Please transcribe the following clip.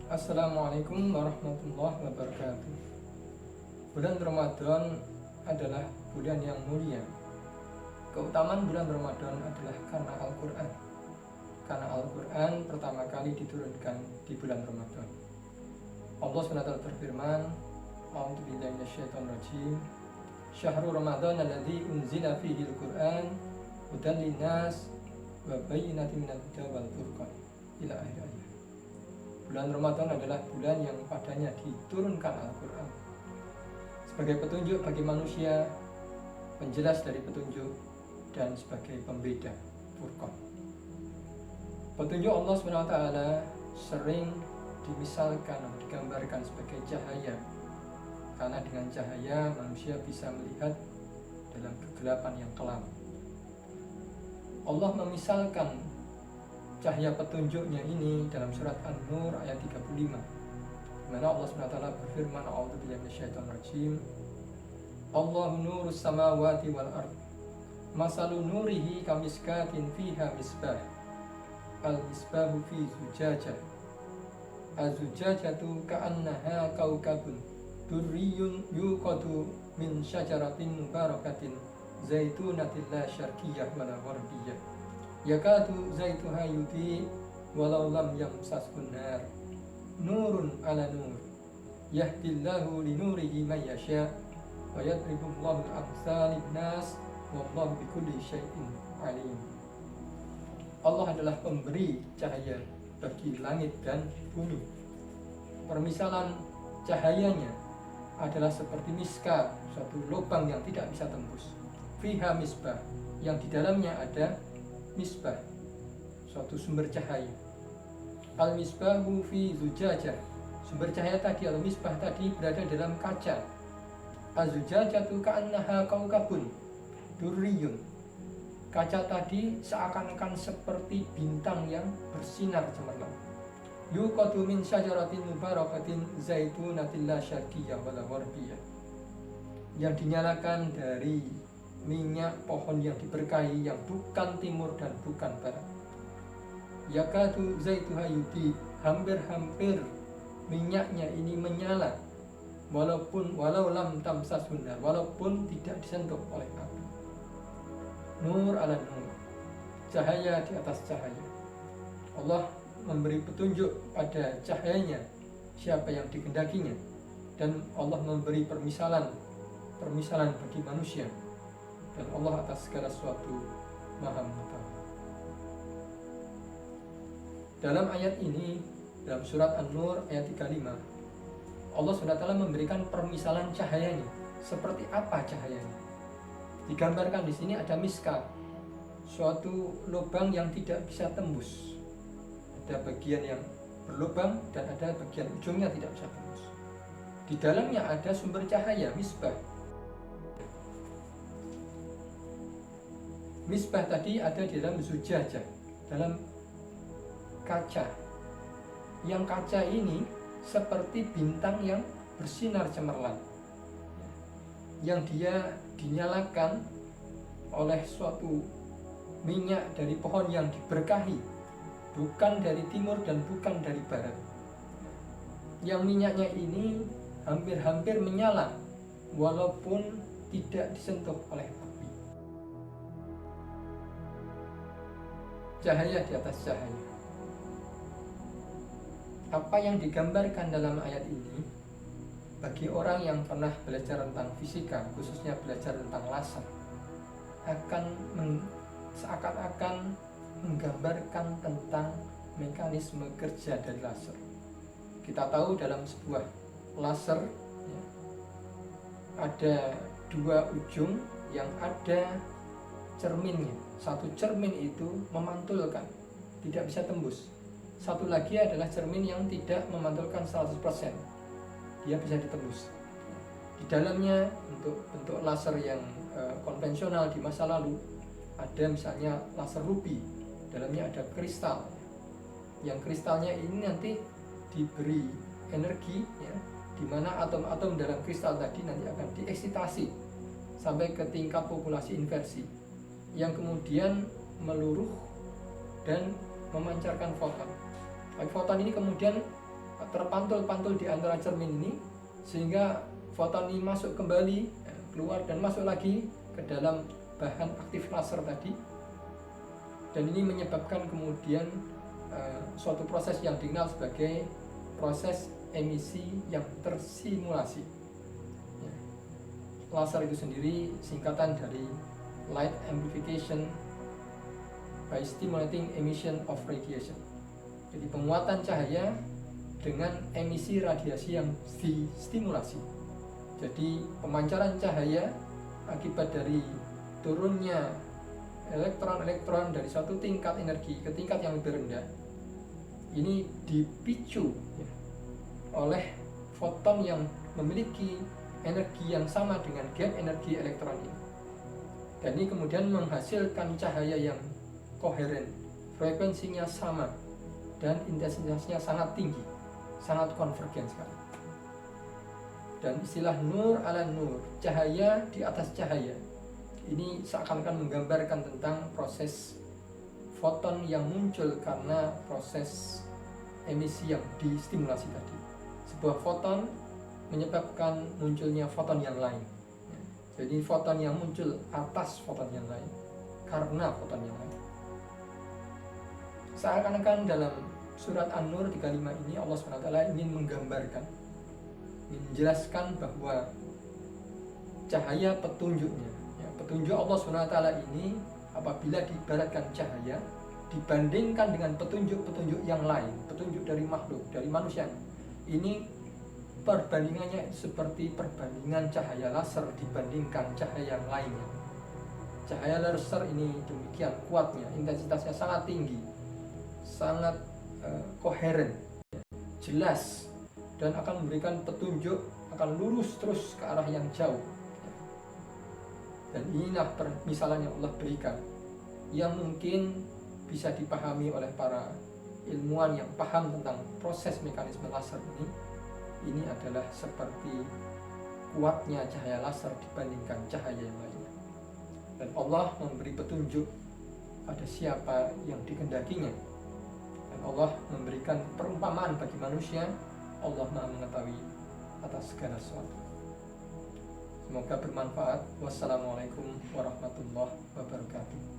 Assalamualaikum warahmatullahi wabarakatuh. Bulan Ramadan adalah bulan yang mulia. Keutamaan bulan Ramadan adalah karena Al-Quran. Karena Al-Quran pertama kali diturunkan di bulan Ramadan. Allah SWT berfirman, A'udzubillahi minasyaitonirrajim. Syahrul Ramadan alladzi unzila fihi al-Quran hudan linnas wa bayyinatin minal huda wal furqan. Ila akhir ayat. Bulan Ramadan adalah bulan yang padanya diturunkan Al-Quran sebagai petunjuk bagi manusia, penjelas dari petunjuk, dan sebagai pembeda, Furqan. Petunjuk Allah SWT sering dimisalkan atau digambarkan sebagai cahaya, karena dengan cahaya manusia bisa melihat dalam kegelapan yang kelam. Allah memisalkan cahaya petunjuknya ini dalam surat An-Nur ayat 35, di mana Allah SWT berfirman, A'udzubillahi minasyaitonirrajim, Allahu nurus samawati wal ard, masalu nurihi kamiskatin fiha misbah, al-misbahu fi zujajah, az-zujajatu ka'annaha kaukabun durriyun yuqadu min syajaratin mubarakatin zaitunatin la syarqiyah wala gharbiyah yakatu zaituha yudhi walau lam yamsashu nar nurun ala nur yahdillahu linurihi man yasha wa yadribullahu al-amsal linnas wallahu bikulli syai'in alim. Allah adalah pemberi cahaya bagi langit dan bumi. Permisalan cahayanya adalah seperti miskah, suatu lubang yang tidak bisa tembus. Fiha misbah, yang di dalamnya ada misbah, suatu sumber cahaya. Al-misbahu fi zujajah, sumber cahaya tadi atau misbah tadi berada dalam kaca. Az-zujajatu ka'annaha kaukabun durriyun, kaca tadi seakan-akan seperti bintang yang bersinar cemerlang. Yuqadu min syajaratin mubarakatin zaitunatin la syarqiyah wala gharbiyah, yang dinyalakan dari minyak pohon yang diberkahi yang bukan timur dan bukan barat. Yakatu zaituha yudi, hampir-hampir minyaknya ini menyala walau lam tamsashu nar, walaupun tidak disentuh oleh api. Nur ala nur, cahaya di atas cahaya. Allah memberi petunjuk pada cahayanya siapa yang dikehendakinya, dan Allah memberi permisalan bagi manusia, dan Allah atas segala sesuatu maha mengetahui. Dalam ayat ini, dalam surat An-Nur ayat 35, Allah SWT memberikan permisalan cahayanya. Seperti apa cahayanya? Digambarkan di sini ada miskah, suatu lubang yang tidak bisa tembus. Ada bagian yang berlubang dan ada bagian ujungnya tidak bisa tembus. Di dalamnya ada sumber cahaya, misbah. Misbah tadi ada di dalam zujajah, dalam kaca. Yang kaca ini seperti bintang yang bersinar cemerlang, yang dia dinyalakan oleh suatu minyak dari pohon yang diberkahi, bukan dari timur dan bukan dari barat. Yang minyaknya ini hampir-hampir menyala walaupun tidak disentuh oleh api. Cahaya di atas cahaya. Apa yang digambarkan dalam ayat ini, bagi orang yang pernah belajar tentang fisika, khususnya belajar tentang laser, seakan-akan menggambarkan tentang mekanisme kerja dari laser. Kita tahu dalam sebuah laser ya, ada dua ujung yang ada cerminnya. Satu cermin itu memantulkan, tidak bisa tembus. Satu lagi adalah cermin yang tidak memantulkan 100%, dia bisa ditembus. Di dalamnya untuk bentuk laser yang konvensional di masa lalu, ada misalnya laser ruby, dalamnya ada kristal. Yang kristalnya ini nanti diberi energi ya, di mana atom-atom dalam kristal tadi nanti akan dieksitasi sampai ke tingkat populasi inversi, yang kemudian meluruh dan memancarkan foton. Foton ini kemudian terpantul-pantul di antara cermin ini, sehingga foton ini masuk kembali, keluar dan masuk lagi ke dalam bahan aktif laser tadi, dan ini menyebabkan kemudian suatu proses yang dikenal sebagai proses emisi yang tersimulasi. Laser itu sendiri singkatan dari light amplification by stimulating emission of radiation. Jadi penguatan cahaya dengan emisi radiasi yang distimulasi. Jadi pemancaran cahaya akibat dari turunnya elektron-elektron dari suatu tingkat energi ke tingkat yang lebih rendah, ini dipicu oleh foton yang memiliki energi yang sama dengan gap energi elektron ini. Dan ini kemudian menghasilkan cahaya yang koheren, frekuensinya sama, dan intensitasnya sangat tinggi, sangat konvergen sekali. Dan istilah nur ala nur, cahaya di atas cahaya, ini seakan-akan menggambarkan tentang proses foton yang muncul karena proses emisi yang distimulasi tadi. Sebuah foton menyebabkan munculnya foton yang lain. Jadi foton yang muncul atas foton yang lain, karena foton yang lain. Seakan-akan dalam surat An-Nur 35 ini Allah SWT ingin menggambarkan, menjelaskan bahwa cahaya petunjuknya, petunjuk Allah SWT ini apabila diibaratkan cahaya dibandingkan dengan petunjuk-petunjuk yang lain, petunjuk dari makhluk, dari manusia, ini perbandingannya seperti perbandingan cahaya laser dibandingkan cahaya yang lainnya. Cahaya laser ini demikian kuatnya, intensitasnya sangat tinggi, sangat koheren, jelas, dan akan memberikan petunjuk, akan lurus terus ke arah yang jauh. Dan inilah permisalan yang Allah berikan, yang mungkin bisa dipahami oleh para ilmuwan yang paham tentang proses mekanisme laser ini. Ini adalah seperti kuatnya cahaya laser dibandingkan cahaya yang lainnya. Dan Allah memberi petunjuk pada siapa yang dikehendakinya. Dan Allah memberikan perumpamaan bagi manusia. Allah Maha mengetahui atas segala sesuatu. Semoga bermanfaat. Wassalamualaikum warahmatullahi wabarakatuh.